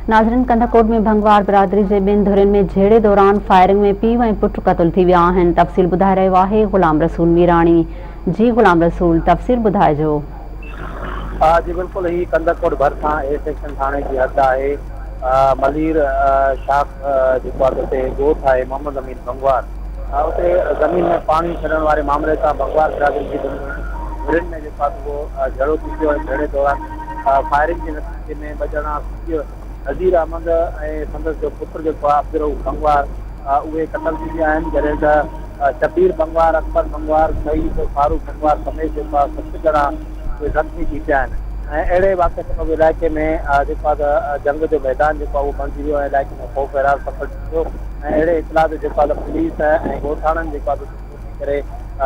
नाज़रीन, क़ंधककोट में भंगवार बिरादरी के ॿिनि धुरियुनि में झेड़े दौरान फायरिंग में पीउ ऐं पुट क़त्ल थी विया आहिनि। तफ़सील ॿुधाए रहियो आहे ग़ुलाम रसूल मीराणी। जी ग़ुलाम रसूल, तफ़सील ॿुधाइजो। जी बिल्कुल, ही क़ंधककोट भरिसां ए सेक्शन थाने की हद है। मलीर शाख जेको आहे उते ॻोठ आहे मोहम्मद अमीन भंगवार, उते ज़मीन में पानी छॾण वारे मामले सां भंगवार बिरादरी जी धुरियुनि में जेको आहे उहो झड़ो थी वियो। झेड़े दौरान फायरिंग जे नतीजे में 2 ॼणा नज़ीर अहमद ऐं संदसि जो पुटु जेको आहे अब्दुल भंगवार उहे क़तल थी विया आहिनि। जॾहिं त शबीर भंगवार, अकबर भंगवार, सईद फारूक भंगवार समेत जेको आहे 7 ॼणा उहे ज़ख़्मी थी पिया आहिनि। ऐं अहिड़े वाक़े सबब इलाइक़े में जेको आहे जंग जो मैदान जेको आहे उहो बणिजी वियो ऐं इलाइक़े में ख़ौफ़ वैरार पकड़जी वियो। ऐं अहिड़े इतलाह ते जेको आहे पुलिस ऐं ॻोठाणनि जेको आहे थी करे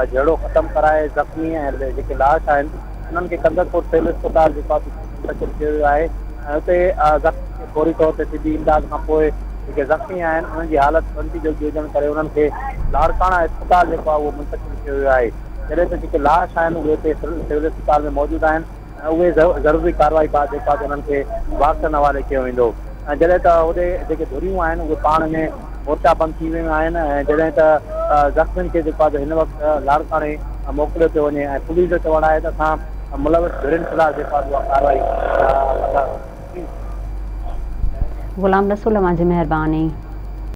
झेड़ो ख़तमु कराए ज़ख़्मी ऐं जेके लाश आहिनि उन्हनि खे क़ंधककोट सिविल अस्पताल जेको आहे मुंतक़िल कयो वियो आहे। ऐं उते ज़ख़्मी खे फौरी तौर ते सिधी इमदाद खां पोइ जेके ज़ख़्मी आहिनि उन्हनि जी हालत बंदी जल्दी हुजण करे उन्हनि खे लाड़काणा अस्पताल जेको आहे उहो मुंतक़िल कयो वियो आहे। जॾहिं त जेके लाश आहिनि उहे हिते सिविल अस्पताल में मौजूदु आहिनि ऐं उहे ज़रूरी कार्रवाई बाद जेको आहे उन्हनि खे वारसनि हवाले कयो वेंदो। ऐं जॾहिं त होॾे जेके धुरियूं आहिनि उहे पाण में मोर्चाबंद थी वियूं आहिनि। ऐं जॾहिं त ज़ख़्मियुनि खे जेको आहे हिन वक़्तु लाड़काणे मोकिलियो पियो वञे ऐं पुलिस जो चवणु आहे त असां मुलविस धुरियुनि ख़िलाफ़ जेको आहे उहा कार्रवाई कंदासीं। ग़ुलाम रसूल, मां जी महिरबानी।